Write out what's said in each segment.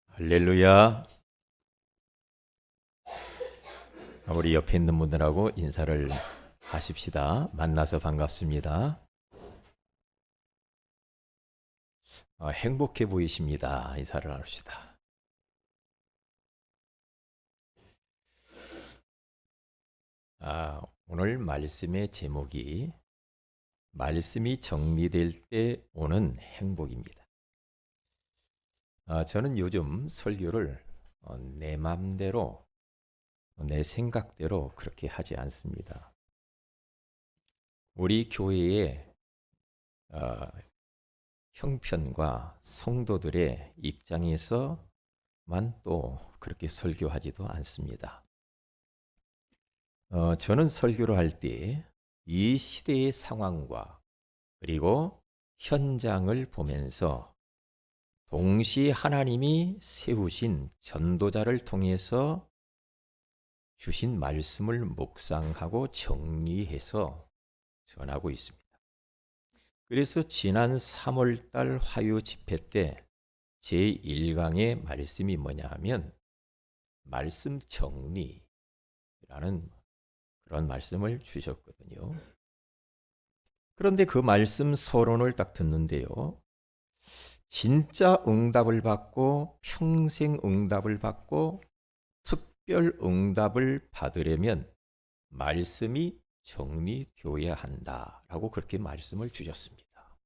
할렐루야. 우리 옆에 있는 분들하고 인사를 하십시다. 만나서 반갑습니다. 행복해 보이십니다. 인사를 합시다. 오늘 말씀의 제목이 말씀이 정리될 때 오는 행복입니다. 저는 요즘 설교를 내 맘대로 내 생각대로 그렇게 하지 않습니다. 우리 교회의 형편과 성도들의 입장에서만 또 그렇게 설교하지도 않습니다. 저는 설교를 할 때 이 시대의 상황과 그리고 현장을 보면서 동시에 하나님이 세우신 전도자를 통해서 주신 말씀을 묵상하고 정리해서 전하고 있습니다. 그래서 지난 3월달 화요 집회 때 제1강의 말씀이 뭐냐 하면 말씀 정리라는 그런 말씀을 주셨거든요. 그런데 그 말씀 서론을 딱 듣는데요. 진짜 응답을 받고 평생 응답을 받고 특별 응답을 받으려면 말씀이 정리되어야 한다라고 그렇게 말씀을 주셨습니다.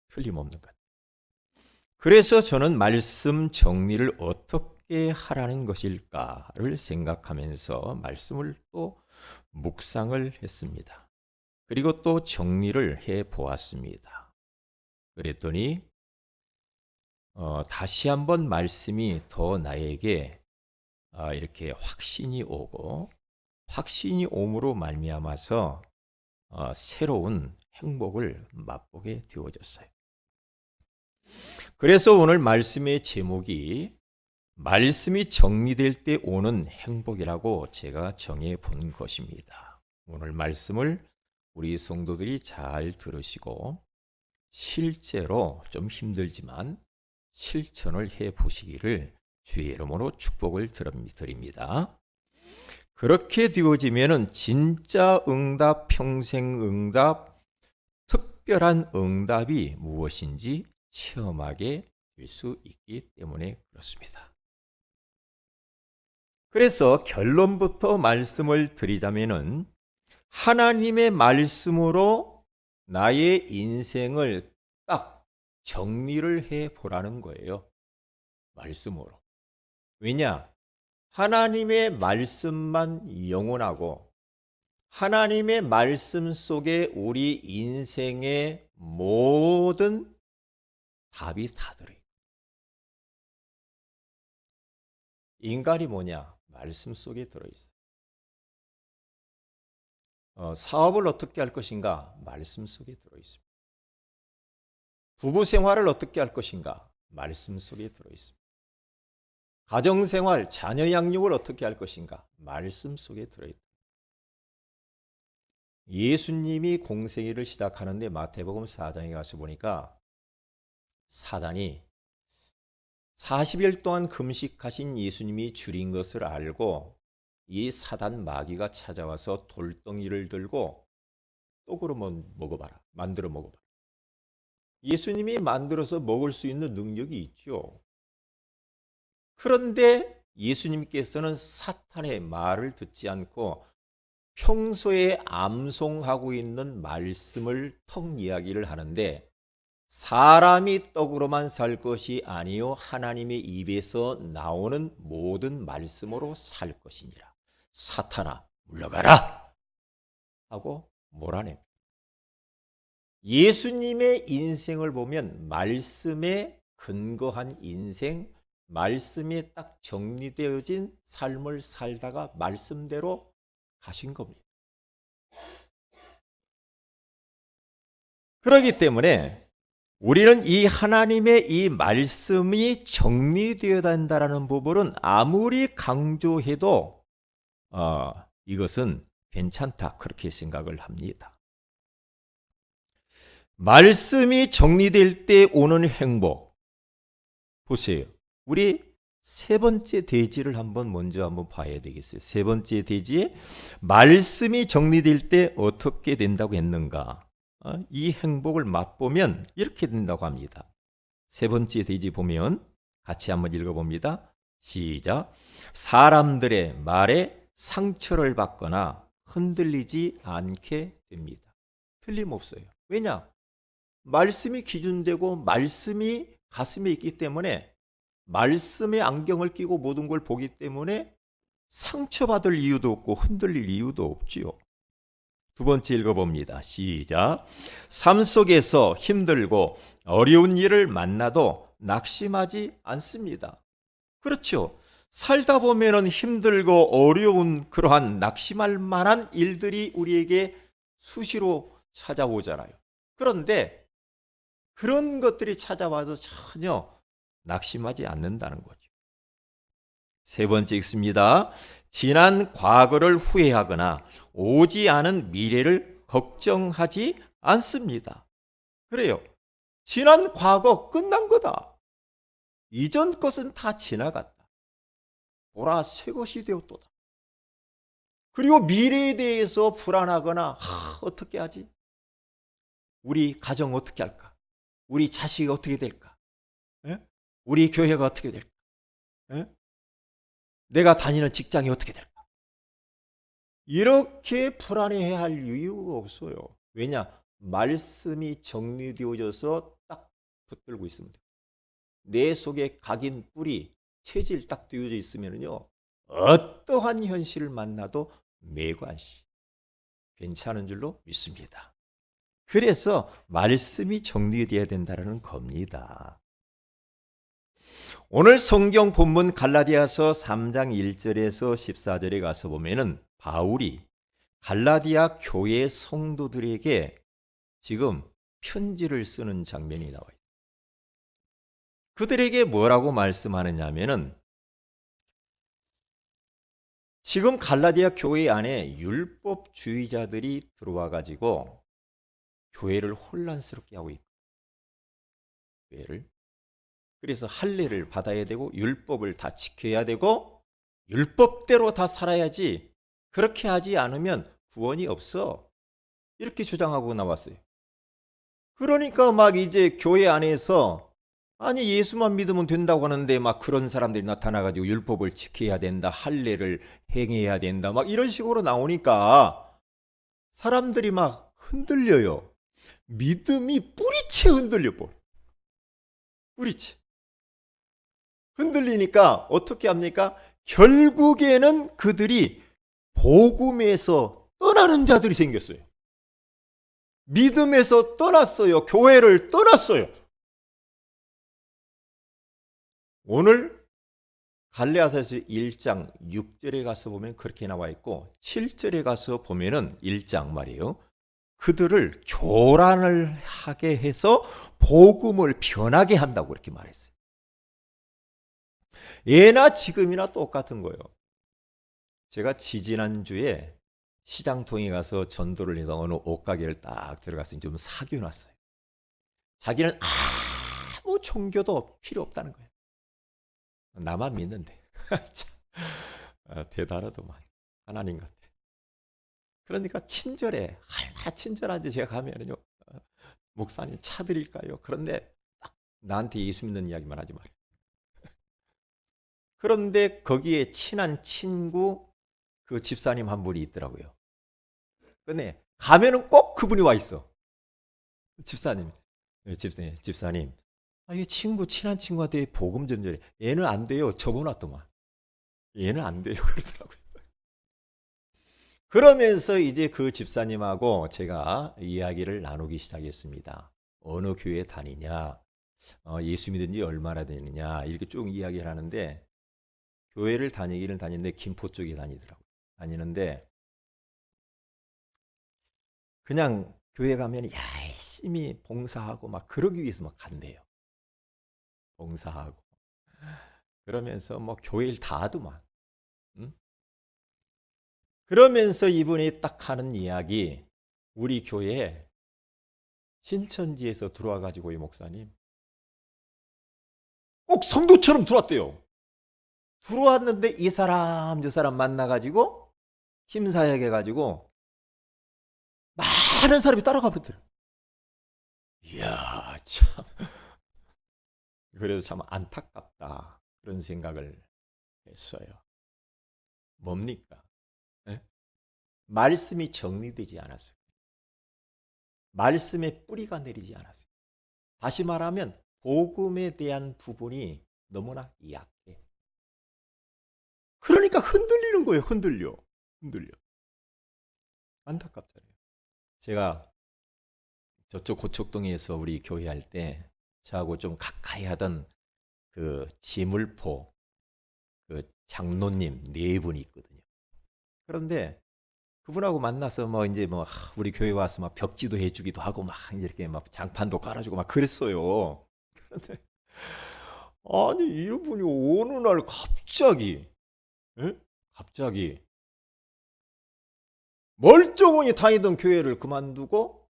틀림없는 것. 그래서 저는 말씀 정리를 어떻게 하라는 것일까를 생각하면서 말씀을 또 묵상을 했습니다. 그리고 또 정리를 해 보았습니다. 그랬더니 다시 한번 말씀이 더 나에게 이렇게 확신이 오고 확신이 옴으로 말미암아서 새로운 행복을 맛보게 되어졌어요. 그래서 오늘 말씀의 제목이 말씀이 정리될 때 오는 행복이라고 제가 정해 본 것입니다. 오늘 말씀을 우리 성도들이 잘 들으시고 실제로 좀 힘들지만 실천을 해 보시기를 주의 이름으로 축복을 드립니다. 그렇게 되어지면은 진짜 응답, 평생 응답, 특별한 응답이 무엇인지 체험하게 될 수 있기 때문에 그렇습니다. 그래서 결론부터 말씀을 드리자면은 하나님의 말씀으로 나의 인생을 딱 정리를 해 보라는 거예요. 말씀으로. 왜냐? 하나님의 말씀만 영원하고 하나님의 말씀 속에 우리 인생의 모든 답이 다 들어있어요. 인간이 뭐냐? 말씀 속에 들어있어요. 사업을 어떻게 할 것인가? 말씀 속에 들어있습니다. 부부 생활을 어떻게 할 것인가? 말씀 속에 들어있습니다. 가정생활, 자녀 양육을 어떻게 할 것인가? 말씀 속에 들어있다. 예수님이 공생애를 시작하는데 마태복음 4장에 가서 보니까 사단이 40일 동안 금식하신 예수님이 줄인 것을 알고 이 사단 마귀가 찾아와서 돌덩이를 들고 또 그러면 먹어봐라. 만들어 먹어봐라. 예수님이 만들어서 먹을 수 있는 능력이 있죠. 그런데 예수님께서는 사탄의 말을 듣지 않고 평소에 암송하고 있는 말씀을 턱 이야기를 하는데 사람이 떡으로만 살 것이 아니요 하나님의 입에서 나오는 모든 말씀으로 살 것이니라. 사탄아 물러가라 하고 몰아냅니다. 예수님의 인생을 보면 말씀에 근거한 인생, 말씀에 딱 정리되어진 삶을 살다가 말씀대로 가신 겁니다. 그렇기 때문에 우리는 이 하나님의 이 말씀이 정리되어야 한다는 부분은 아무리 강조해도 이것은 괜찮다 그렇게 생각을 합니다. 말씀이 정리될 때 오는 행복, 보세요. 우리 세 번째 대지를 먼저 한번 봐야 되겠어요. 세 번째 대지에 말씀이 정리될 때 어떻게 된다고 했는가? 이 행복을 맛보면 이렇게 된다고 합니다. 세 번째 대지 보면 같이 한번 읽어봅니다. 시작. 사람들의 말에 상처를 받거나 흔들리지 않게 됩니다. 틀림없어요. 왜냐? 말씀이 기준되고 말씀이 가슴에 있기 때문에, 말씀의 안경을 끼고 모든 걸 보기 때문에 상처받을 이유도 없고 흔들릴 이유도 없지요. 두 번째 읽어봅니다. 시작. 삶 속에서 힘들고 어려운 일을 만나도 낙심하지 않습니다. 그렇죠. 살다 보면은 힘들고 어려운 그러한 낙심할 만한 일들이 우리에게 수시로 찾아오잖아요. 그런데 그런 것들이 찾아와도 전혀 낙심하지 않는다는 거죠. 세 번째 읽습니다. 지난 과거를 후회하거나 오지 않은 미래를 걱정하지 않습니다. 그래요. 지난 과거 끝난 거다. 이전 것은 다 지나갔다. 보라, 새 것이 되었도다. 그리고 미래에 대해서 불안하거나 어떻게 하지? 우리 가정 어떻게 할까? 우리 자식이 어떻게 될까? 에? 우리 교회가 어떻게 될까? 에? 내가 다니는 직장이 어떻게 될까? 이렇게 불안해해야 할 이유가 없어요. 왜냐? 말씀이 정리되어져서 딱 붙들고 있습니다. 내 속에 각인 뿌리, 체질 딱 되어져 있으면요, 어떠한 현실을 만나도 매관시 괜찮은 줄로 믿습니다. 그래서 말씀이 정리되어야 된다는 겁니다. 오늘 성경 본문 갈라디아서 3장 1절에서 14절에 가서 보면은 바울이 갈라디아 교회 성도들에게 지금 편지를 쓰는 장면이 나와요. 그들에게 뭐라고 말씀하느냐면은, 지금 갈라디아 교회 안에 율법주의자들이 들어와 가지고 교회를 혼란스럽게 하고 있고, 교회를, 그래서 할례를 받아야 되고 율법을 다 지켜야 되고 율법대로 다 살아야지, 그렇게 하지 않으면 구원이 없어, 이렇게 주장하고 나왔어요. 그러니까 막 이제 교회 안에서 아니 예수만 믿으면 된다고 하는데 막 그런 사람들이 나타나가지고 율법을 지켜야 된다, 할례를 행해야 된다, 막 이런 식으로 나오니까 사람들이 막 흔들려요. 믿음이 뿌리채 흔들려 버려. 뿌리채 흔들리니까 어떻게 합니까? 결국에는 그들이 복음에서 떠나는 자들이 생겼어요. 믿음에서 떠났어요. 교회를 떠났어요. 오늘 갈라디아서 1장 6절에 가서 보면 그렇게 나와 있고 7절에 가서 보면은 1장 말이에요. 그들을 교란을 하게 해서 복음을 변하게 한다고 그렇게 말했어요. 예나 지금이나 똑같은 거예요. 제가 지지난주에 시장통에 가서 전도를 해서 어느 옷가게를 딱 들어가서 좀 사귀어놨어요. 자기는 아무 종교도 필요 없다는 거예요. 나만 믿는데. 대단하더만. 하나님 같아. 그러니까 친절해. 얼마나 친절한지 제가 가면은요, 목사님 차 드릴까요? 그런데 딱 나한테 예수 믿는 이야기만 하지 말아요. 그런데 거기에 친한 친구 그 집사님 한 분이 있더라고요. 근데 가면은 꼭 그분이 와 있어. 집사님. 집사님. 이 친구, 친한 친구한테 복음 전전해. 얘는 안 돼요. 접어놨더만. 얘는 안 돼요. 그러더라고요. 그러면서 이제 그 집사님하고 제가 이야기를 나누기 시작했습니다. 어느 교회 다니냐, 예수 믿은 지 얼마나 되느냐, 이렇게 쭉 이야기를 하는데, 교회를 다니기는 다니는데 김포 쪽에 다니더라고요. 다니는데 그냥 교회 가면 열심히 봉사하고 막 그러기 위해서 막 간대요. 봉사하고 그러면서 뭐 교회 일 다 하더만. 응? 그러면서 이분이 딱 하는 이야기, 우리 교회에 신천지에서 들어와 가지고 이 목사님 꼭 성도처럼 들어왔대요. 들어왔는데 이 사람 저 사람 만나가지고 힘사역 해가지고 많은 사람이 따라가 버더라. 이야, 참. 그래서 참 안타깝다. 그런 생각을 했어요. 뭡니까? 에? 말씀이 정리되지 않았어요. 말씀의 뿌리가 내리지 않았어요. 다시 말하면 복음에 대한 부분이 너무나 약해. 그러니까 흔들리는 거예요. 흔들려. 안타깝잖아요. 제가 저쪽 고척동에서 우리 교회 할 때 저하고 좀 가까이 하던 그 지물포 그 장로님 네 분이 있거든요. 그런데 그분하고 만나서 뭐 이제 뭐 우리 교회 와서 막 벽지도 해주기도 하고 막 이렇게 막 장판도 깔아주고 막 그랬어요. 그런데 아니 이런 분이 어느 날 갑자기 갑자기 멀쩡히 다니던 교회를 그만두고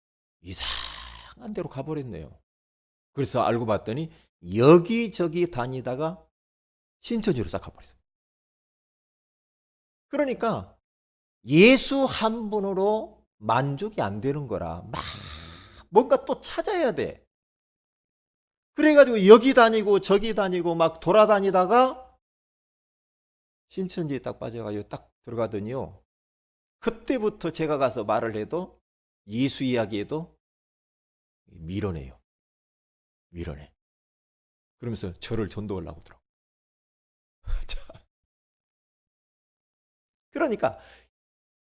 이상한 데로 가버렸네요. 그래서 알고 봤더니 여기저기 다니다가 신천지로 싹 가버렸어요. 그러니까 예수 한 분으로 만족이 안 되는 거라 막 뭔가 또 찾아야 돼. 그래가지고 여기 다니고 저기 다니고 막 돌아다니다가 신천지에 딱 빠져가지고 딱 들어가더니요. 그때부터 제가 가서 말을 해도 예수 이야기해도 밀어내. 그러면서 저를 전도하려고 하더라고. 그러니까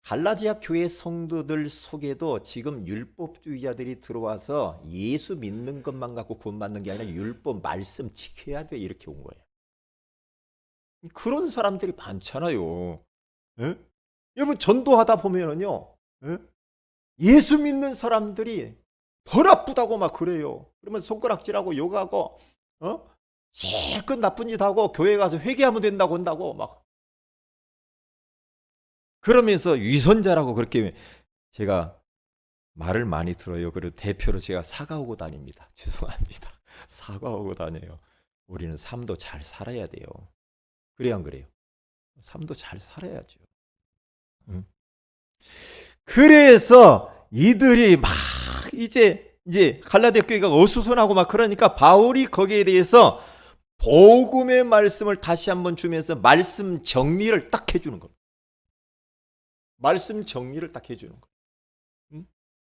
갈라디아 교회 성도들 속에도 지금 율법주의자들이 들어와서 예수 믿는 것만 갖고 구원받는 게 아니라 율법 말씀 지켜야 돼 이렇게 온 거예요. 그런 사람들이 많잖아요. 에? 여러분 전도하다 보면은요, 예수 믿는 사람들이 더 나쁘다고 막 그래요. 그러면 손가락질하고 욕하고, 실컷 나쁜 짓 하고 교회 가서 회개하면 된다고 한다고 막 그러면서 위선자라고 그렇게 제가 말을 많이 들어요. 그리고 대표로 제가 사과하고 다닙니다. 죄송합니다. 사과하고 다녀요. 우리는 삶도 잘 살아야 돼요. 그래야 안 그래요? 삶도 잘 살아야죠. 그래서 이들이 막 이제 갈라디아 교회가 어수선하고 막 그러니까 바울이 거기에 대해서 복음의 말씀을 다시 한번 주면서 말씀 정리를 딱 해주는 겁니다. 말씀 정리를 딱 해주는 거예요.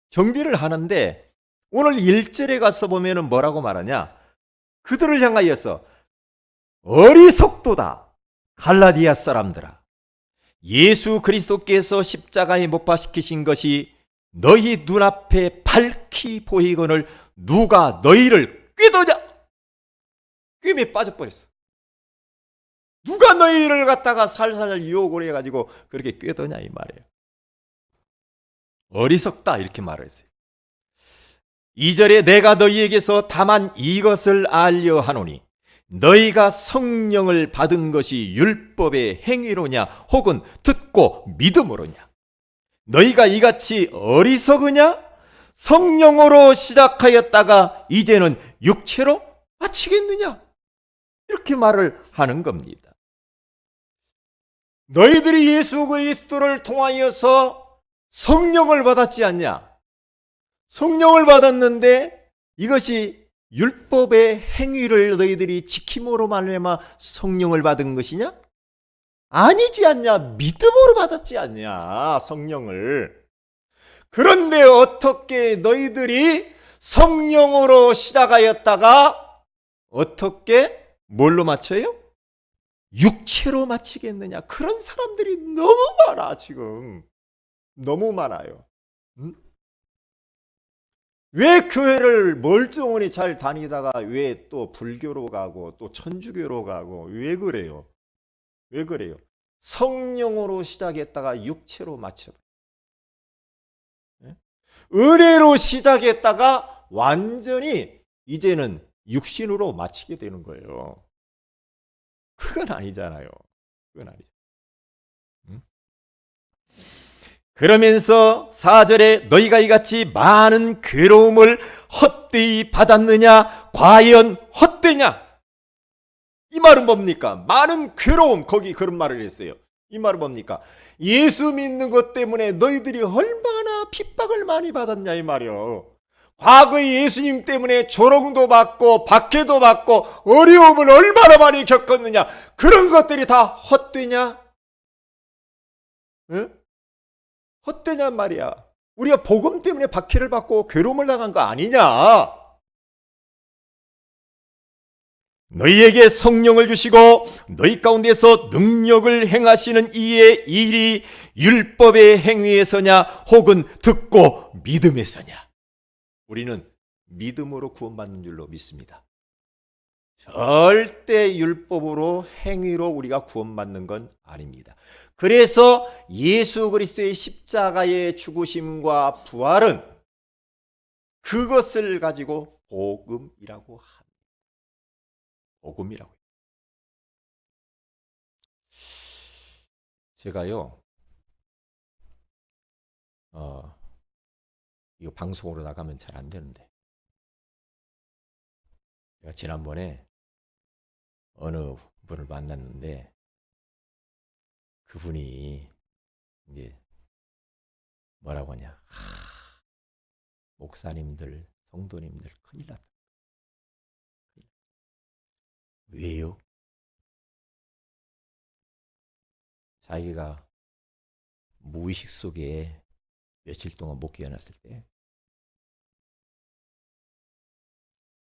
정리를 하는데 오늘 1절에 가서 보면은 뭐라고 말하냐? 그들을 향하여서 어리석도다 갈라디아 사람들아, 예수 그리스도께서 십자가에 못 박히신 것이 너희 눈앞에 밝히 보이거늘 누가 너희를 꾀더냐? 꾀에 빠져버렸어. 누가 너희를 갖다가 살살 유혹을 해가지고 그렇게 꾀더냐 이 말이에요. 어리석다 이렇게 말을 했어요. 2절에 내가 너희에게서 다만 이것을 알려 하노니 너희가 성령을 받은 것이 율법의 행위로냐 혹은 듣고 믿음으로냐? 너희가 이같이 어리석으냐? 성령으로 시작하였다가 이제는 육체로 마치겠느냐? 이렇게 말을 하는 겁니다. 너희들이 예수 그리스도를 통하여서 성령을 받았지 않냐? 성령을 받았는데 이것이 율법의 행위를 너희들이 지킴으로 말미암아 성령을 받은 것이냐? 아니지 않냐? 믿음으로 받았지 않냐? 성령을. 그런데 어떻게 너희들이 성령으로 시작하였다가 어떻게 뭘로 마쳐요? 육체로 마치겠느냐? 그런 사람들이 너무 많아 지금. 너무 많아요. 왜 교회를 멀쩡히 잘 다니다가 왜 또 불교로 가고 또 천주교로 가고 왜 그래요? 왜 그래요? 성령으로 시작했다가 육체로 마쳐. 은혜로 시작했다가 완전히 이제는 육신으로 마치게 되는 거예요. 그건 아니잖아요. 그건 아니죠. 그러면서 4절에 너희가 이같이 많은 괴로움을 헛되이 받았느냐? 과연 헛되냐? 이 말은 뭡니까? 많은 괴로움, 거기 그런 말을 했어요. 이 말은 뭡니까? 예수 믿는 것 때문에 너희들이 얼마나 핍박을 많이 받았냐 이 말이요. 과거에 예수님 때문에 조롱도 받고 박해도 받고 어려움을 얼마나 많이 겪었느냐. 그런 것들이 다 헛되냐? 응? 헛되냔 말이야. 우리가 복음 때문에 박해를 받고 괴로움을 당한 거 아니냐? 너희에게 성령을 주시고 너희 가운데서 능력을 행하시는 이의 일이 율법의 행위에서냐 혹은 듣고 믿음에서냐. 우리는 믿음으로 구원받는 줄로 믿습니다. 절대 율법으로 행위로 우리가 구원받는 건 아닙니다. 그래서 예수 그리스도의 십자가의 죽으심과 부활은 그것을 가지고 복음이라고 합니다. 복음이라고. 제가요, 이거 방송으로 나가면 잘 안 되는데, 제가 지난번에 어느 분을 만났는데, 그분이 이제 뭐라고 하냐, 목사님들, 성도님들 큰일 났다. 왜요? 자기가 무의식 속에 며칠 동안 못 깨어났을 때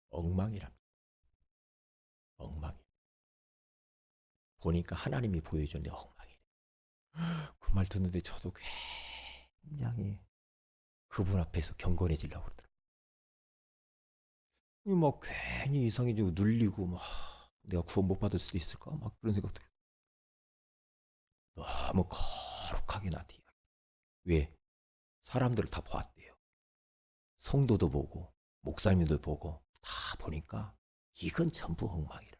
엉망이랍니다. 엉망이. 보니까 하나님이 보여줬는데 엉망이. 그 말 듣는데 저도 굉장히 그분 앞에서 경건해지려고 그러더라고요. 막 괜히 이상해지고 눌리고 막 내가 구원 못 받을 수도 있을까? 막 그런 생각도 해요. 너무 거룩하게 나한테. 왜? 사람들을 다 보았대요. 성도도 보고 목사님도 보고 다 보니까 이건 전부 엉망이라.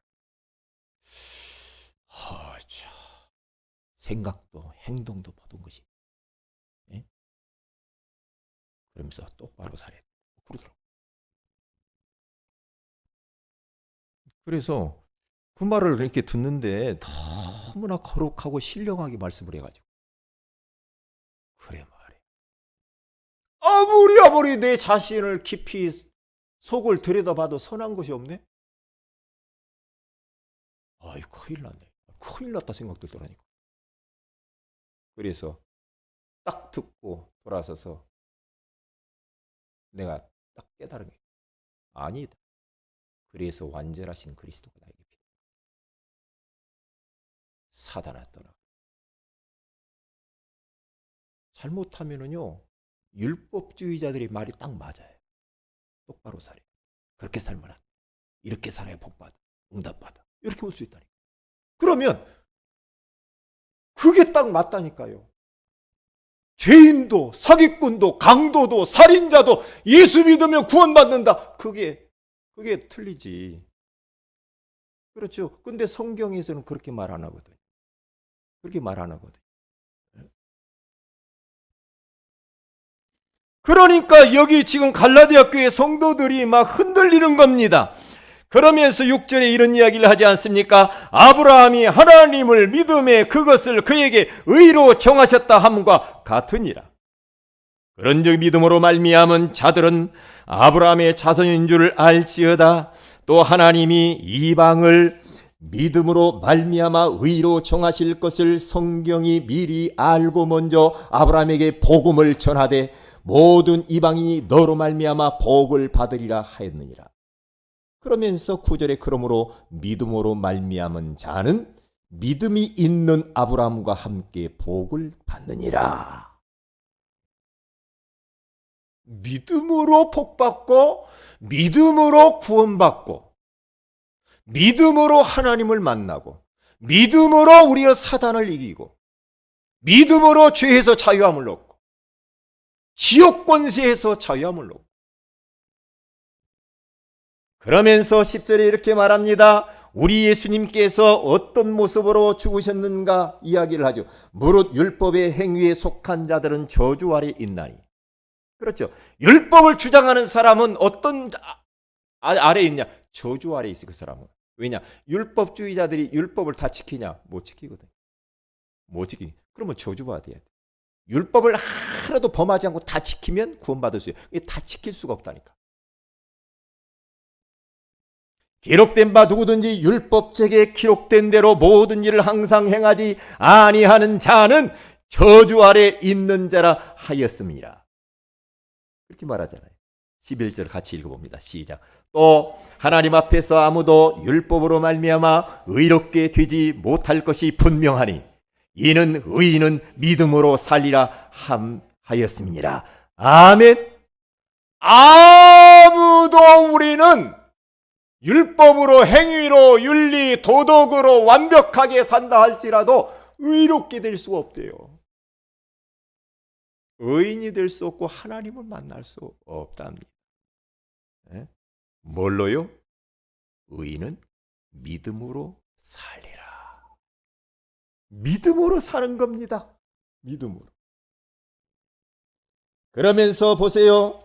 생각도 행동도 보던 것이. 예? 그러면서 똑바로 살아야 돼. 그러더라고. 그래서 그 말을 이렇게 듣는데 너무나 거룩하고 신령하게 말씀을 해가지고. 그래 말이야. 아무리 내 자신을 깊이 속을 들여다봐도 선한 것이 없네. 아이 큰일 났네. 큰일 났다 생각 들더라니까. 그래서 딱 듣고 돌아서서 내가 딱 깨달은 게 아니다. 그래서 완전하신 그리스도가 나에게 필요해. 사단아 떠나. 잘못하면은요 율법주의자들의 말이 딱 맞아요. 똑바로 살아. 그렇게 살면 안 돼. 이렇게 살아야 복받아. 응답받아. 이렇게 볼 수 있다니까. 그러면 그게 딱 맞다니까요. 죄인도 사기꾼도 강도도 살인자도 예수 믿으면 구원받는다. 그게 틀리지. 그렇죠. 근데 성경에서는 그렇게 말 안 하거든. 그렇게 말 안 하거든. 그러니까 여기 지금 갈라디아 교회 성도들이 막 흔들리는 겁니다. 그러면서 6절에 이런 이야기를 하지 않습니까? 아브라함이 하나님을 믿음에 그것을 그에게 의로 정하셨다 함과 같으니라. 그런즉 믿음으로 말미암은 자들은 아브라함의 자손인 줄 알지어다. 또 하나님이 이방을 믿음으로 말미암아 의로 정하실 것을 성경이 미리 알고 먼저 아브라함에게 복음을 전하되 모든 이방인이 너로 말미암아 복을 받으리라 하였느니라. 그러면서 9절에 그러므로 믿음으로 말미암은 자는 믿음이 있는 아브라함과 함께 복을 받느니라. 믿음으로 복받고 믿음으로 구원받고 믿음으로 하나님을 만나고 믿음으로 우리가 사단을 이기고 믿음으로 죄에서 자유함을 얻고 지옥 권세에서 자유함을 얻고. 그러면서 10절에 이렇게 말합니다. 우리 예수님께서 어떤 모습으로 죽으셨는가 이야기를 하죠. 무릇 율법의 행위에 속한 자들은 저주 아래 있나니. 그렇죠. 율법을 주장하는 사람은 어떤 아래에 있냐? 저주 아래에 있어. 그 사람은. 왜냐? 율법주의자들이 율법을 다 지키냐? 못 지키거든. 못 지키. 그러면 저주받아야 돼. 율법을 하나도 범하지 않고 다 지키면 구원받을 수 있어요. 이게 다 지킬 수가 없다니까. 기록된 바 누구든지 율법책에 기록된 대로 모든 일을 항상 행하지 아니하는 자는 저주 아래 있는 자라 하였습니다. 그렇게 말하잖아요. 11절 같이 읽어봅니다. 시작. 또 하나님 앞에서 아무도 율법으로 말미암아 의롭게 되지 못할 것이 분명하니 이는 의인은 믿음으로 살리라 하였습니다. 아멘. 아무도 우리는 율법으로 행위로 윤리 도덕으로 완벽하게 산다 할지라도 의롭게 될 수가 없대요. 의인이 될 수 없고 하나님을 만날 수 없답니다. 네? 뭘로요? 의인은 믿음으로 살리라. 믿음으로 사는 겁니다. 믿음으로. 그러면서 보세요.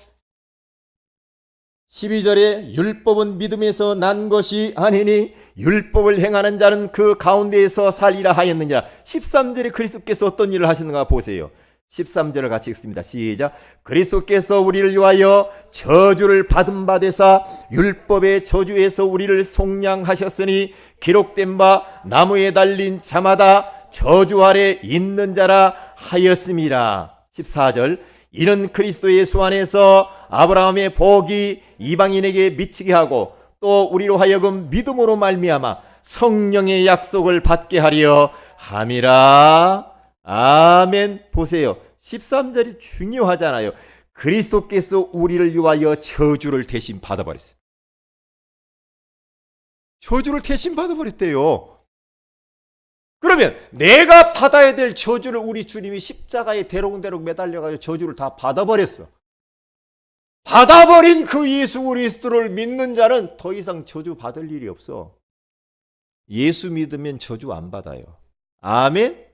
12절에 율법은 믿음에서 난 것이 아니니 율법을 행하는 자는 그 가운데에서 살리라 하였느냐. 13절에 그리스도께서 어떤 일을 하셨는가 보세요. 13절을 같이 읽습니다. 시작. 그리스도께서 우리를 위하여 저주를 받은 바 되사 율법의 저주에서 우리를 속량하셨으니 기록된 바 나무에 달린 자마다 저주 아래 있는 자라 하였습니다. 14절. 이는 그리스도 예수 안에서 아브라함의 복이 이방인에게 미치게 하고 또 우리로 하여금 믿음으로 말미암아 성령의 약속을 받게 하려 함이라. 아멘. 보세요. 13절이 중요하잖아요. 그리스도께서 우리를 위하여 저주를 대신 받아버렸어요. 저주를 대신 받아버렸대요. 그러면 내가 받아야 될 저주를 우리 주님이 십자가에 대롱대롱 매달려가지고 저주를 다 받아버렸어. 받아버린 그 예수 그리스도를 믿는 자는 더 이상 저주 받을 일이 없어. 예수 믿으면 저주 안 받아요. 아멘.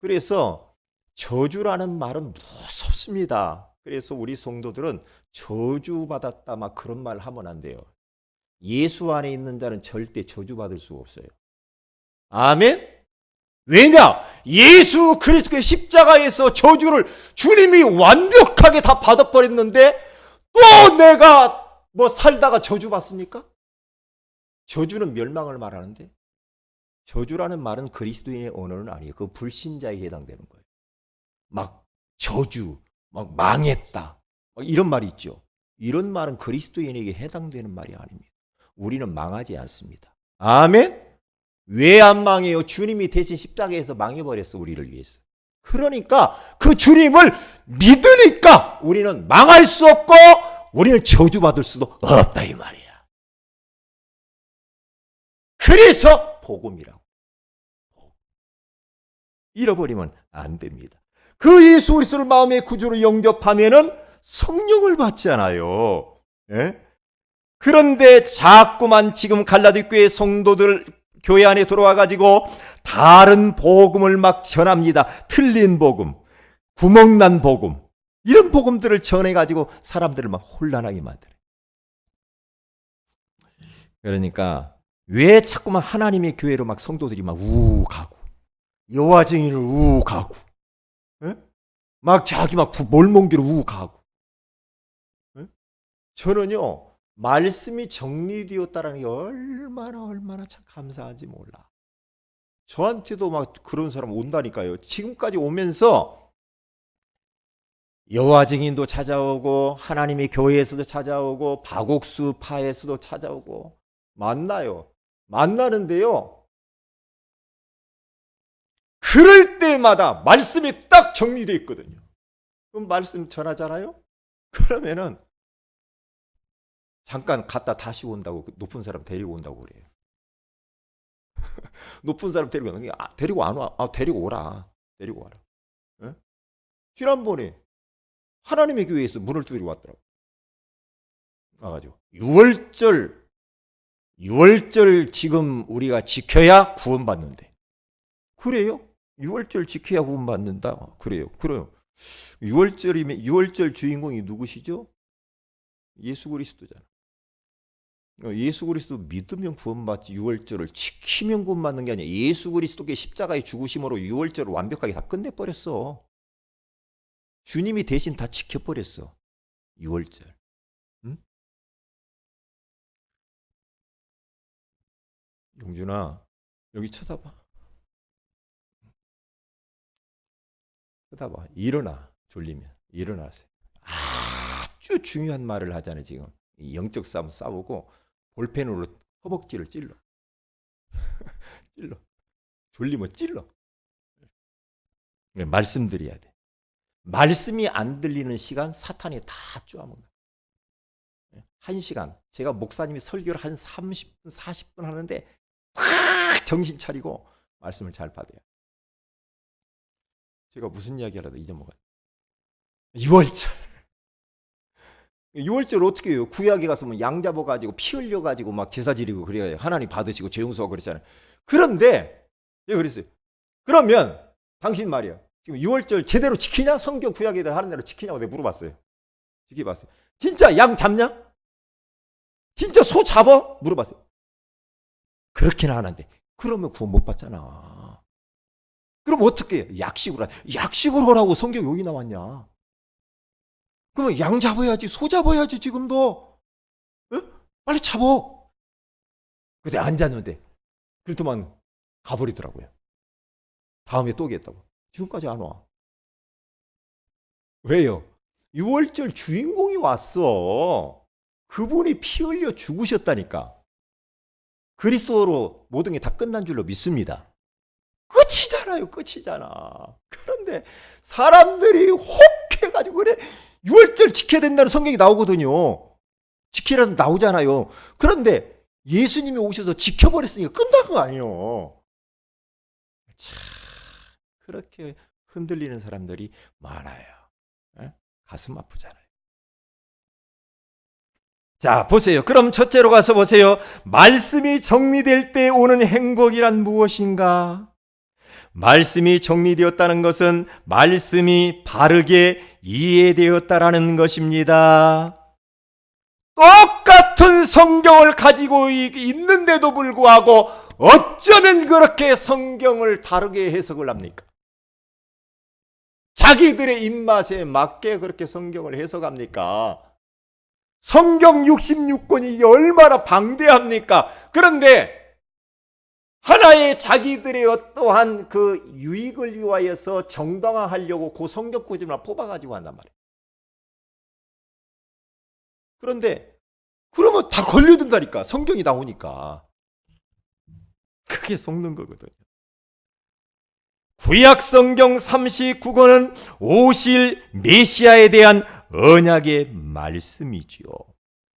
그래서 저주라는 말은 무섭습니다. 그래서 우리 성도들은 저주받았다 막 그런 말 하면 안 돼요. 예수 안에 있는 자는 절대 저주받을 수가 없어요. 아멘. 왜냐? 예수 그리스도의 십자가에서 저주를 주님이 완벽하게 다 받아버렸는데 또 내가 뭐 살다가 저주받습니까? 저주는 멸망을 말하는데 저주라는 말은 그리스도인의 언어는 아니에요. 그 불신자에 해당되는 거예요. 막 저주, 막 망했다, 막 이런 말이 있죠. 이런 말은 그리스도인에게 해당되는 말이 아닙니다. 우리는 망하지 않습니다. 아멘. 왜 안 망해요? 주님이 대신 십자가에서 망해버렸어, 우리를 위해서. 그러니까 그 주님을 믿으니까 우리는 망할 수 없고 우리는 저주받을 수도 없다 이 말이야. 그래서 복음이라고. 잃어버리면 안 됩니다. 그 예수 그리스도를 마음의 구주로 영접하면은 성령을 받잖아요. 예? 그런데 자꾸만 지금 갈라디 교회 성도들 교회 안에 들어와가지고 다른 복음을 막 전합니다. 틀린 복음, 구멍난 복음, 이런 복음들을 전해가지고 사람들을 막 혼란하게 만들어요. 그러니까 왜 자꾸만 하나님의 교회로 막 성도들이 막 우우 가고 여호와 증인을 우우 가고, 예? 막 자기 막 몰몬기로 우우 가고. 예? 저는요 말씀이 정리되었다라는 게 얼마나 참 감사한지 몰라. 저한테도 막 그런 사람 온다니까요. 지금까지 오면서 여호와 증인도 찾아오고 하나님의 교회에서도 찾아오고 바곡수 파에서도 찾아오고 만나요. 만나는데요. 그럴 때마다 말씀이 딱 정리되어 있거든요. 그럼 말씀 전하잖아요. 그러면은 잠깐 갔다 다시 온다고 높은 사람 데리고 온다고 그래요. 높은 사람 데리고 오는 게 데리고 안 와. 데리고 오라. 데리고 와라. 예? 지난번에 하나님의 교회에서 문을 두드리고 왔더라고. 와가지고 유월절 지금 우리가 지켜야 구원받는데. 그래요? 유월절 지켜야 구원받는다. 그래요. 그래요. 유월절 주인공이 누구시죠? 예수 그리스도잖아. 예수 그리스도 믿으면 구원받지 유월절을 지키면 구원받는 게 아니야. 예수 그리스도께 십자가의 죽으심으로 유월절을 완벽하게 다 끝내버렸어. 주님이 대신 다 지켜버렸어. 유월절. 응? 용준아, 여기 쳐다봐. 쳐다봐. 일어나. 졸리면 일어나세요. 아주 중요한 말을 하잖아요. 지금 영적 싸움 싸우고 볼펜으로 허벅지를 찔러. 찔러. 졸리면 찔러. 말씀드려야 돼. 말씀이 안 들리는 시간 사탄이 다 쪼아먹는. 1시간. 제가 목사님이 설교를 한 30분, 40분 하는데 딱 정신 차리고 말씀을 잘 받아요. 제가 무슨 이야기 하려다 잊어먹어요. 6월절. 6월절 어떻게 해요? 구약에 가서 뭐 양 잡아가지고 피 흘려가지고 막 제사 지리고 그래야 하나님 받으시고 죄 용서하고 그랬잖아요. 그런데 왜 그랬어요? 그러면 당신 말이야. 지금 6월절 제대로 지키냐? 성경 구약에 하는 대로 지키냐고 내가 물어봤어요. 지켜봤어요. 진짜 양 잡냐? 진짜 소 잡아? 물어봤어요. 그렇게는 하는데 그러면 구원 못 받잖아. 그럼 어떻게 해요? 약식으로 약식으로 하라고 성경 여기 나왔냐? 그러면 양 잡아야지, 소 잡아야지 지금도. 응? 빨리 잡어. 근데 안 잡는데 그렇더만 가버리더라고요. 다음에 또 오겠다고. 지금까지 안 와. 왜요? 6월절 주인공이 왔어. 그분이 피 흘려 죽으셨다니까. 그리스도로 모든 게 다 끝난 줄로 믿습니다. 끝이잖아요. 끝이잖아. 그런데 사람들이 혹해가지고 그래 6월절 지켜야 된다는 성경이 나오거든요. 지키라는 나오잖아요. 그런데 예수님이 오셔서 지켜버렸으니까 끝난 거 아니에요. 참 그렇게 흔들리는 사람들이 많아요. 에? 가슴 아프잖아요. 자, 보세요. 그럼 첫째로 가서 보세요. 말씀이 정리될 때 오는 행복이란 무엇인가? 말씀이 정리되었다는 것은 말씀이 바르게 이해되었다라는 것입니다. 똑같은 성경을 가지고 있는데도 불구하고 어쩌면 그렇게 성경을 다르게 해석을 합니까? 자기들의 입맛에 맞게 그렇게 성경을 해석합니까? 성경 66권이 이게 얼마나 방대합니까? 그런데 하나의 자기들의 어떠한 그 유익을 위하여서 정당화하려고 그 성경 구절만 뽑아가지고 한단 말이에요. 그런데 그러면 다 걸려든다니까. 성경이 나오니까. 그게 속는 거거든요. 구약 성경 39권은 오실 메시아에 대한 언약의 말씀이지요.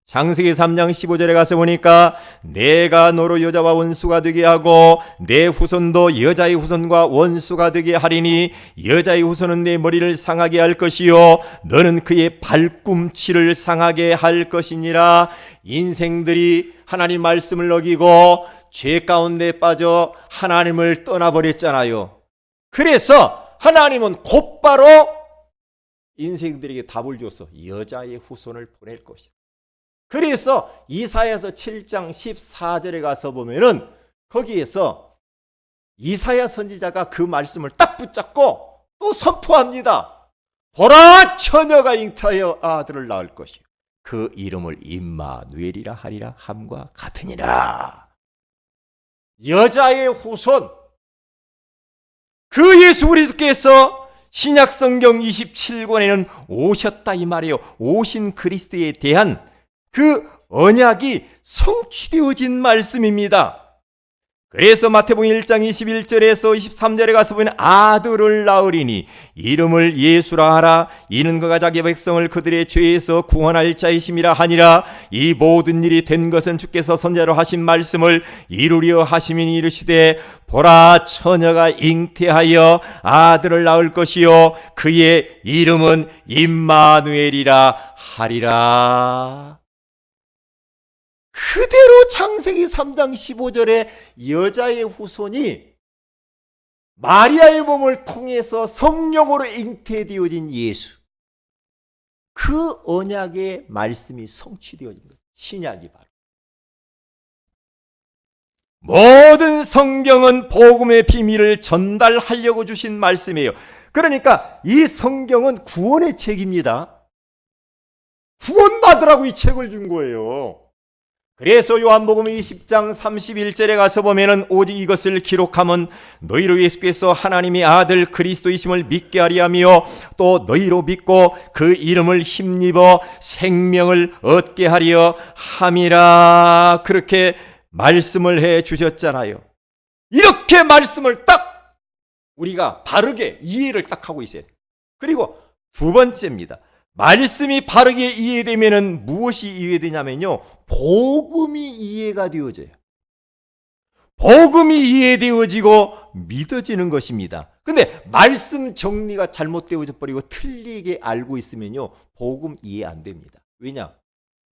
창세기 3장 15절에 가서 보니까 내가 너로 여자와 원수가 되게 하고 내 후손도 여자의 후손과 원수가 되게 하리니 여자의 후손은 내 머리를 상하게 할 것이요 너는 그의 발꿈치를 상하게 할 것이니라. 인생들이 하나님 말씀을 어기고 죄 가운데 빠져 하나님을 떠나버렸잖아요. 그래서 하나님은 곧바로 인생들에게 답을 줬어. 여자의 후손을 보낼 것이다. 그래서 이사야서 7장 14절에 가서 보면은 거기에서 이사야 선지자가 그 말씀을 딱 붙잡고 또 선포합니다. 보라 처녀가 잉태하여 아들을 낳을 것이요 그 이름을 임마누엘이라 하리라 함과 같으니라. 여자의 후손 그 예수 그리스도께서 신약 성경 27권에는 오셨다 이 말이에요. 오신 그리스도에 대한 그 언약이 성취되어진 말씀입니다. 그래서 마태복음 1장 21절에서 23절에 가서 보면 아들을 낳으리니 이름을 예수라 하라. 이는 그가 자기 백성을 그들의 죄에서 구원할 자이심이라 하니라. 이 모든 일이 된 것은 주께서 선지자로 하신 말씀을 이루려 하심이니 이르시되 보라 처녀가 잉태하여 아들을 낳을 것이요 그의 이름은 임마누엘이라 하리라. 그대로 창세기 3장 15절에 여자의 후손이 마리아의 몸을 통해서 성령으로 잉태되어진 예수, 그 언약의 말씀이 성취되어진 거예요. 신약이 바로. 모든 성경은 복음의 비밀을 전달하려고 주신 말씀이에요. 그러니까 이 성경은 구원의 책입니다. 구원받으라고 이 책을 준 거예요. 그래서 요한복음 20장 31절에 가서 보면은 오직 이것을 기록하면 너희로 예수께서 하나님의 아들 그리스도이심을 믿게 하리 하며 또 너희로 믿고 그 이름을 힘입어 생명을 얻게 하려 함이라. 그렇게 말씀을 해 주셨잖아요. 이렇게 말씀을 딱 우리가 바르게 이해를 딱 하고 있어야 돼요. 그리고 두 번째입니다. 말씀이 바르게 이해되면은 무엇이 이해되냐면요, 복음이 이해가 되어져요. 복음이 이해되어지고 믿어지는 것입니다. 근데 말씀 정리가 잘못되어져 버리고 틀리게 알고 있으면요, 복음 이해 안 됩니다. 왜냐?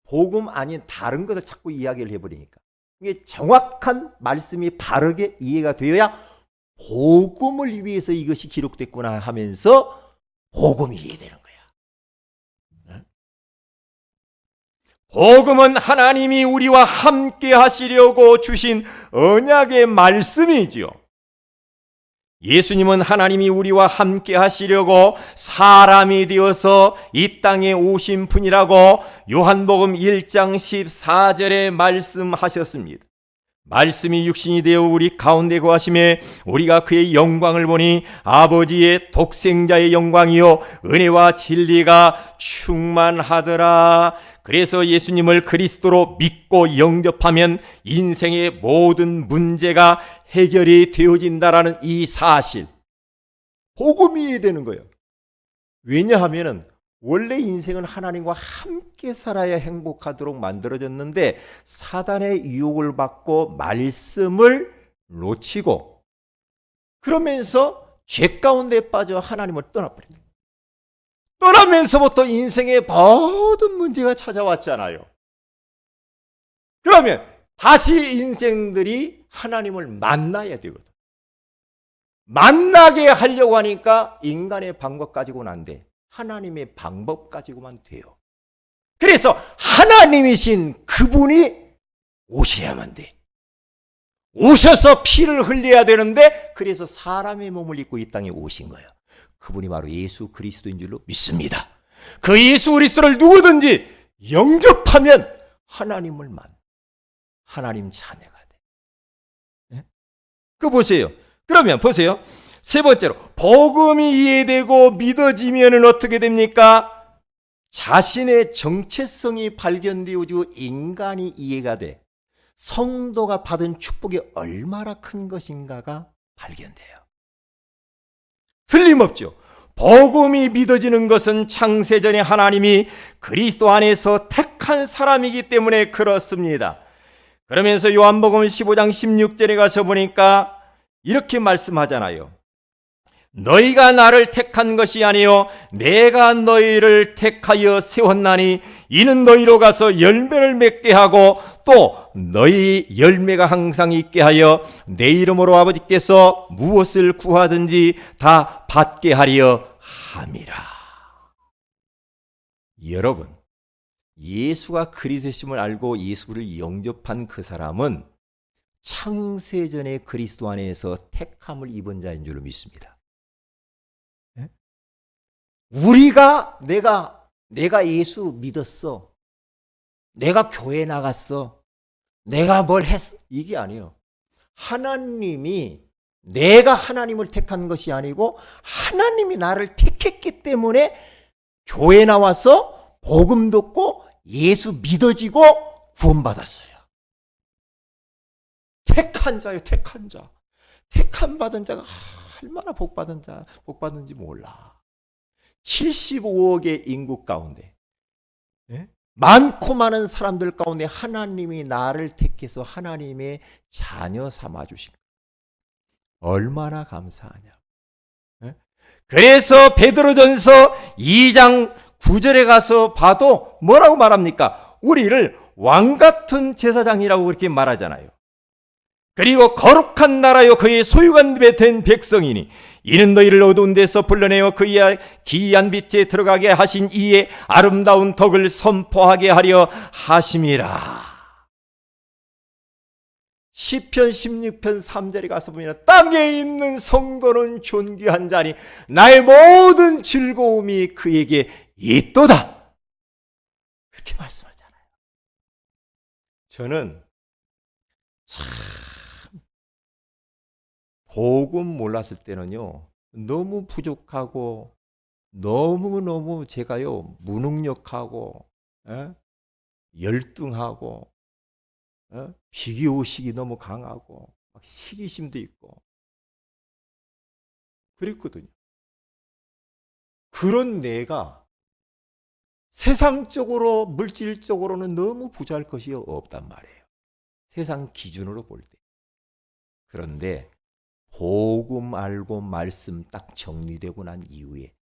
복음 아닌 다른 것을 자꾸 이야기를 해버리니까. 이게 정확한 말씀이 바르게 이해가 되어야 복음을 위해서 이것이 기록됐구나 하면서 복음이 이해되는 거예요. 복음은 하나님이 우리와 함께 하시려고 주신 언약의 말씀이지요. 예수님은 하나님이 우리와 함께 하시려고 사람이 되어서 이 땅에 오신 분이라고 요한복음 1장 14절에 말씀하셨습니다. 말씀이 육신이 되어 우리 가운데 거하심에 우리가 그의 영광을 보니 아버지의 독생자의 영광이요 은혜와 진리가 충만하더라. 그래서 예수님을 그리스도로 믿고 영접하면 인생의 모든 문제가 해결이 되어진다라는 이 사실, 복음이 이해되는 거예요. 왜냐하면 원래 인생은 하나님과 함께 살아야 행복하도록 만들어졌는데 사단의 유혹을 받고 말씀을 놓치고 그러면서 죄 가운데 빠져 하나님을 떠나버렸다. 떠나면서부터 인생의 모든 문제가 찾아왔잖아요. 그러면 다시 인생들이 하나님을 만나야 되거든. 만나게 하려고 하니까 인간의 방법 가지고는 안 돼. 하나님의 방법 가지고만 돼요. 그래서 하나님이신 그분이 오셔야만 돼. 오셔서 피를 흘려야 되는데 그래서 사람의 몸을 입고 이 땅에 오신 거예요. 그분이 바로 예수 그리스도인 줄로 믿습니다. 그 예수 그리스도를 누구든지 영접하면 하나님을 만나. 하나님 자녀가 돼. 네? 그거 보세요. 그러면 보세요. 세 번째로 복음이 이해되고 믿어지면 어떻게 됩니까? 자신의 정체성이 발견되어지고 인간이 이해가 돼. 성도가 받은 축복이 얼마나 큰 것인가가 발견돼요. 틀림없죠. 복음이 믿어지는 것은 창세전에 하나님이 그리스도 안에서 택한 사람이기 때문에 그렇습니다. 그러면서 요한복음 15장 16절에 가서 보니까 이렇게 말씀하잖아요. 너희가 나를 택한 것이 아니요 내가 너희를 택하여 세웠나니 이는 너희로 가서 열매를 맺게 하고 또 너희 열매가 항상 있게 하여 내 이름으로 아버지께서 무엇을 구하든지 다 받게 하려 함이라. 여러분, 예수가 그리스도심을 알고 예수를 영접한 그 사람은 창세전에 그리스도 안에서 택함을 입은 자인 줄로 믿습니다. 우리가 내가 예수 믿었어. 내가 교회 나갔어. 내가 뭘 했어. 이게 아니에요. 하나님이 내가 하나님을 택한 것이 아니고 하나님이 나를 택했기 때문에 교회 나와서 복음 듣고 예수 믿어지고 구원받았어요. 택한 자요, 택한 자. 택한 받은 자가 얼마나 복 받은지 몰라. 75억의 인구 가운데 많고 많은 사람들 가운데 하나님이 나를 택해서 하나님의 자녀 삼아 주신 거예요. 얼마나 감사하냐. 그래서 베드로전서 2장 9절에 가서 봐도 뭐라고 말합니까? 우리를 왕같은 제사장이라고 그렇게 말하잖아요. 그리고 거룩한 나라요 그의 소유관 된 백성이니 이는 너희를 어두운 데서 불러내어 그의 기이한 빛에 들어가게 하신 이의 아름다운 덕을 선포하게 하려 하심이라. 시편 16편 3절에 가서 보면 땅에 있는 성도는 존귀한 자니 나의 모든 즐거움이 그에게 있도다. 그렇게 말씀하잖아요. 저는 참 복음 몰랐을 때는요, 너무 부족하고 너무너무 제가요 무능력하고 열등하고 비교의식이 너무 강하고 막 시기심도 있고 그랬거든요. 그런 내가 세상적으로 물질적으로는 너무 부자일 것이 없단 말이에요. 세상 기준으로 볼 때. 그런데 복음 알고 말씀 딱 정리되고 난 이후에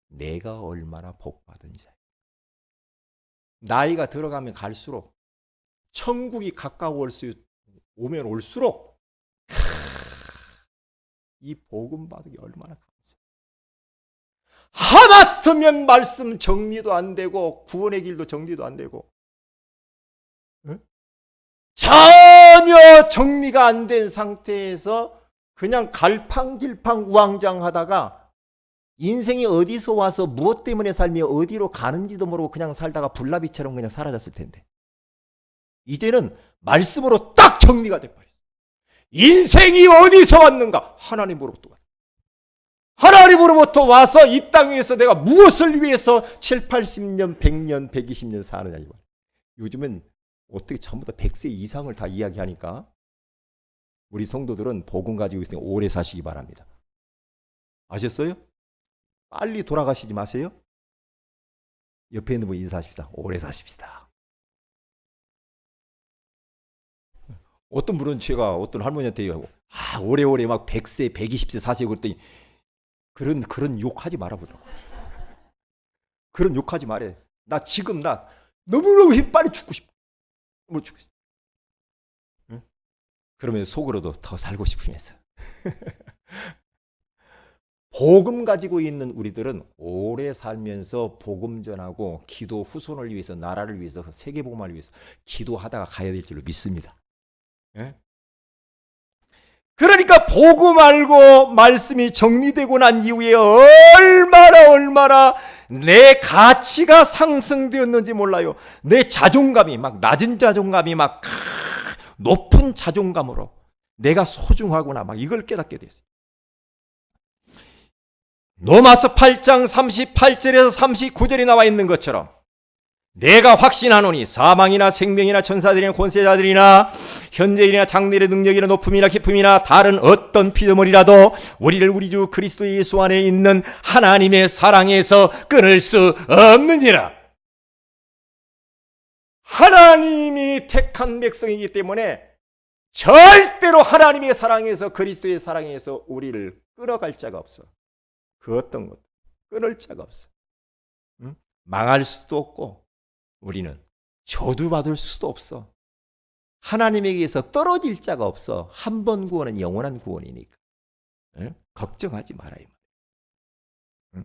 내가 얼마나 복받은 자예요. 나이가 들어가면 갈수록 천국이 가까워 오면 올수록 이 복음 받기 얼마나 감사해요. 하마터면 말씀 정리도 안 되고 구원의 길도 정리도 안 되고 전혀 정리가 안 된 상태에서 그냥 갈팡질팡 우왕좌왕하다가 인생이 어디서 와서 무엇 때문에 살며 어디로 가는지도 모르고 그냥 살다가 불나비처럼 그냥 사라졌을 텐데 이제는 말씀으로 딱 정리가 돼버렸어요. 인생이 어디서 왔는가? 하나님으로부터 왔어요. 하나님으로부터 와서 이 땅 위에서 내가 무엇을 위해서 7, 80년, 100년, 120년 사느냐 이거. 요즘은 어떻게 전부 다 100세 이상을 다 이야기하니까 우리 성도들은 복음 가지고 있으니 오래 사시기 바랍니다. 아셨어요? 빨리 돌아가시지 마세요. 옆에 있는 분 인사하십시다. 오래 사십시다. 어떤 분은 제가 어떤 할머니한테 오래오래 막 100세, 120세 사세요 그랬더니 그런 욕하지 말아보더라고. 그런 욕하지 말해. 나 지금 너무너무 빨리 죽고 싶어. 뭘 죽고 싶어. 응? 그러면 속으로도 더 살고 싶으면서. 복음 가지고 있는 우리들은 오래 살면서 복음 전하고 기도 후손을 위해서 나라를 위해서 세계 복음을 위해서 기도하다가 가야 될 줄로 믿습니다. 예? 그러니까 복음 알고 말씀이 정리되고 난 이후에 얼마나 내 가치가 상승되었는지 몰라요. 내 자존감이 막 낮은 자존감이 막 높은 자존감으로 내가 소중하구나 막 이걸 깨닫게 됐어요. 로마서 8장 38절에서 39절이 나와 있는 것처럼 내가 확신하노니 사망이나 생명이나 천사들이나 권세자들이나 현재일이나 장래의 능력이나 높음이나 깊음이나 다른 어떤 피조물이라도 우리를 우리 주 그리스도 예수 안에 있는 하나님의 사랑에서 끊을 수 없느니라. 하나님이 택한 백성이기 때문에 절대로 하나님의 사랑에서 그리스도의 사랑에서 우리를 끊어갈 자가 없어. 그 어떤 것도 끊을 자가 없어. 응? 망할 수도 없고 우리는 저주받을 수도 없어. 하나님에게서 떨어질 자가 없어. 한 번 구원은 영원한 구원이니까. 응? 걱정하지 말아요. 응?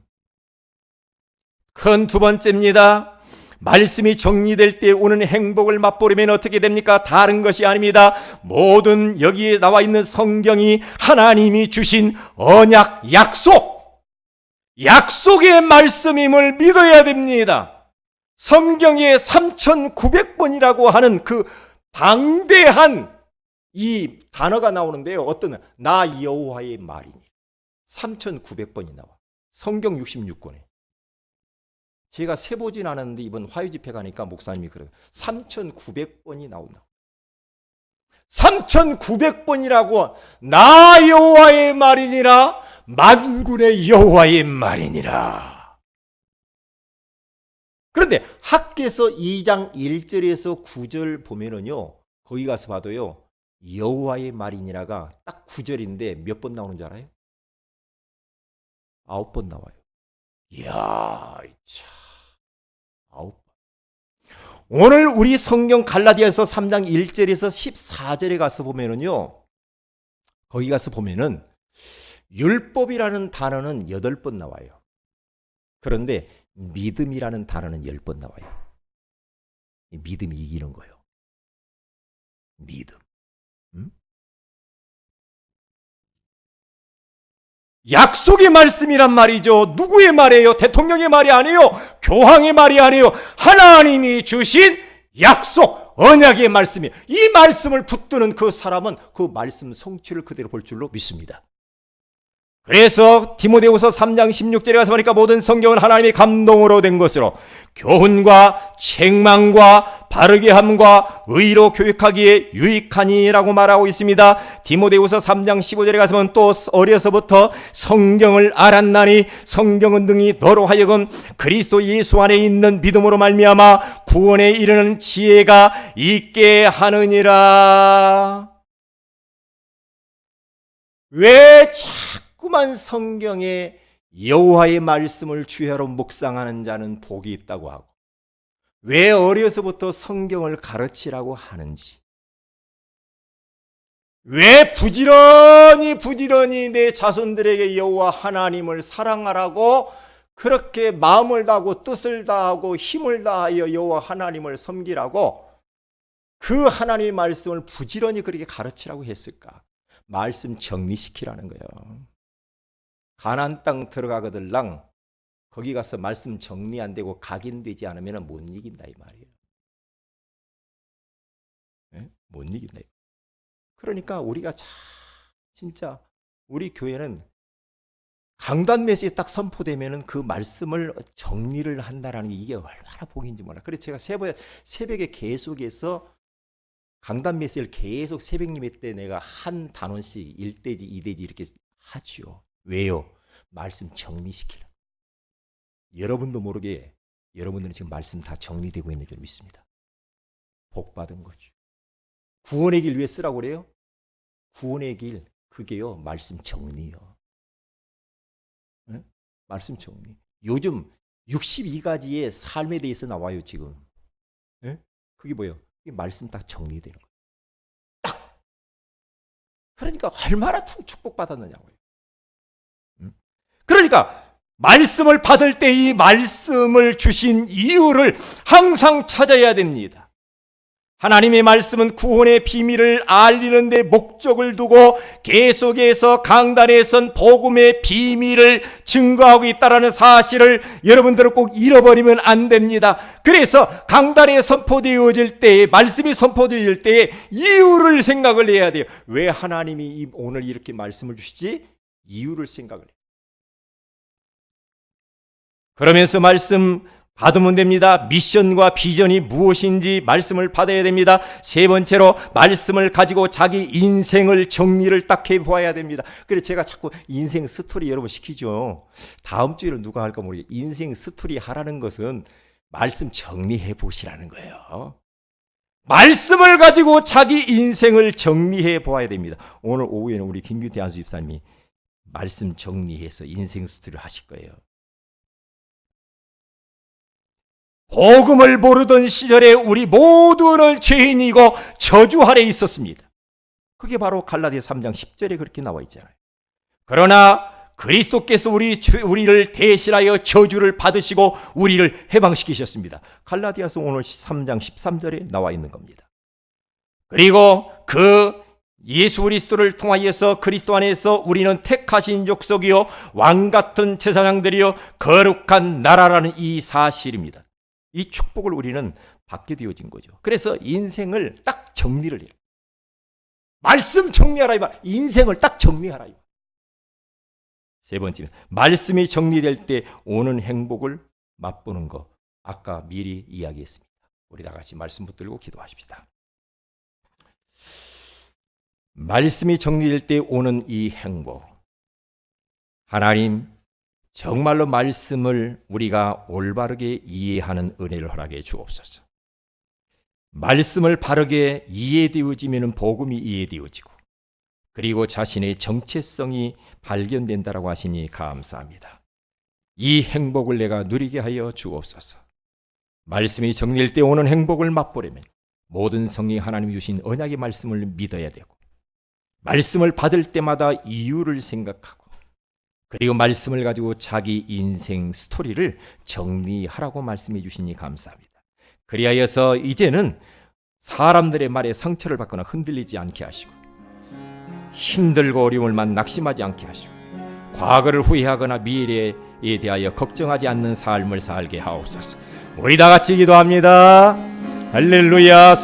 큰 두 번째입니다. 말씀이 정리될 때 오는 행복을 맛보려면 어떻게 됩니까? 다른 것이 아닙니다. 모든 여기에 나와 있는 성경이 하나님이 주신 언약, 약속의 말씀임을 믿어야 됩니다. 성경에 3,900번이라고 하는 그 방대한 이 단어가 나오는데요. 어떤 나 여호와의 말이니 3,900번이 나와. 성경 66권에. 제가 세보진 않았는데 이번 화요 집회 가니까 목사님이 그래요. 3,900번이 나온다. 3,900번이라고 나 여호와의 말이니라 만군의 여호와의 말이니라. 그런데 학개서 2장 1절에서 9절 보면은요. 거기 가서 봐도요. 여호와의 말이니라가 딱 9절인데 몇 번 나오는 줄 알아요? 9번 나와요. 이야, 참. 9번. 오늘 우리 성경 갈라디아서 3장 1절에서 14절에 가서 보면은요. 거기 가서 보면은 율법이라는 단어는 8번 나와요. 그런데 믿음이라는 단어는 10번 나와요. 믿음이 이기는 거예요. 믿음. 음? 약속의 말씀이란 말이죠. 누구의 말이에요? 대통령의 말이 아니에요. 교황의 말이 아니에요. 하나님이 주신 약속, 언약의 말씀이에요. 이 말씀을 붙드는 그 사람은 그 말씀 성취를 그대로 볼 줄로 믿습니다. 그래서 디모데후서 3장 16절에 가서 보니까 모든 성경은 하나님의 감동으로 된 것으로 교훈과 책망과 바르게 함과 의로 교육하기에 유익하니라고 말하고 있습니다. 디모데후서 3장 15절에 가서 보면 또 어려서부터 성경을 알았나니 성경은 등이 너로 하여금 그리스도 예수 안에 있는 믿음으로 말미암아 구원에 이르는 지혜가 있게 하느니라. 왜 자꾸만 성경에 여호와의 말씀을 주야로 묵상하는 자는 복이 있다고 하고 왜 어려서부터 성경을 가르치라고 하는지, 왜 부지런히 내 자손들에게 여호와 하나님을 사랑하라고 그렇게 마음을 다하고 뜻을 다하고 힘을 다하여 여호와 하나님을 섬기라고 그 하나님의 말씀을 부지런히 그렇게 가르치라고 했을까? 말씀 정리시키라는 거예요. 가나안 땅 들어가거들랑 거기 가서 말씀 정리 안 되고 각인되지 않으면 못 이긴다 이 말이에요. 네? 못 이긴다. 그러니까 우리가 진짜 우리 교회는 강단 메시지 딱 선포되면은 그 말씀을 정리를 한다라는 게 이게 얼마나 복인지 몰라. 그래서 제가 새벽에 계속해서 강단 메시지를 계속 새벽 예배 때 내가 한 단원씩 1대지 2대지 이렇게 하지요. 왜요? 말씀 정리시키려. 여러분도 모르게 여러분들은 지금 말씀 다 정리되고 있는 줄 믿습니다. 복 받은 거죠. 구원의 길 왜 쓰라고 그래요? 구원의 길 그게요 말씀 정리요. 네? 말씀 정리. 요즘 62가지의 삶에 대해서 나와요 지금. 네? 그게 뭐예요? 이게 말씀 딱 정리되는 거예요. 딱. 그러니까 얼마나 참 축복받았느냐고요. 그러니까 말씀을 받을 때 이 말씀을 주신 이유를 항상 찾아야 됩니다. 하나님의 말씀은 구원의 비밀을 알리는 데 목적을 두고 계속해서 강단에선 복음의 비밀을 증거하고 있다는 사실을 여러분들은 꼭 잃어버리면 안 됩니다. 그래서 강단에 선포되어질 때, 말씀이 선포되어질 때 이유를 생각을 해야 돼요. 왜 하나님이 오늘 이렇게 말씀을 주시지? 이유를 생각을 해요. 그러면서 말씀 받으면 됩니다. 미션과 비전이 무엇인지 말씀을 받아야 됩니다. 세 번째로 말씀을 가지고 자기 인생을 정리를 딱 해보아야 됩니다. 그래서 제가 자꾸 인생 스토리 여러분 시키죠. 다음 주에는 누가 할까 모르겠어요. 인생 스토리 하라는 것은 말씀 정리해 보시라는 거예요. 말씀을 가지고 자기 인생을 정리해 보아야 됩니다. 오늘 오후에는 우리 김규태 안수 집사님이 말씀 정리해서 인생 스토리를 하실 거예요. 복음을 모르던 시절에 우리 모두는 죄인이고 저주 아래 있었습니다. 그게 바로 갈라디아 3장 10절에 그렇게 나와 있잖아요. 그러나 그리스도께서 우리를 대신하여 저주를 받으시고 우리를 해방시키셨습니다. 갈라디아서 오늘 3장 13절에 나와 있는 겁니다. 그리고 그 예수 그리스도를 통하여서 그리스도 안에서 우리는 택하신 족속이요 왕같은 제사장들이요 거룩한 나라라는 이 사실입니다. 이 축복을 우리는 받게 되어진 거죠. 그래서 인생을 딱 정리를 해요. 말씀 정리하라 이 말. 인생을 딱 정리하라 이 말. 세 번째, 말씀이 정리될 때 오는 행복을 맛보는 거. 아까 미리 이야기했습니다. 우리 다 같이 말씀 붙들고 기도하십시다. 말씀이 정리될 때 오는 이 행복. 하나님, 정말로 말씀을 우리가 올바르게 이해하는 은혜를 허락해 주옵소서. 말씀을 바르게 이해되어지면 복음이 이해되어지고 그리고 자신의 정체성이 발견된다라고 하시니 감사합니다. 이 행복을 내가 누리게 하여 주옵소서. 말씀이 정리될 때 오는 행복을 맛보려면 모든 성령이 하나님이 주신 언약의 말씀을 믿어야 되고 말씀을 받을 때마다 이유를 생각하고 그리고 말씀을 가지고 자기 인생 스토리를 정리하라고 말씀해 주시니 감사합니다. 그리하여서 이제는 사람들의 말에 상처를 받거나 흔들리지 않게 하시고 힘들고 어려움을만 낙심하지 않게 하시고 과거를 후회하거나 미래에 대하여 걱정하지 않는 삶을 살게 하옵소서. 우리 다 같이 기도합니다. 할렐루야.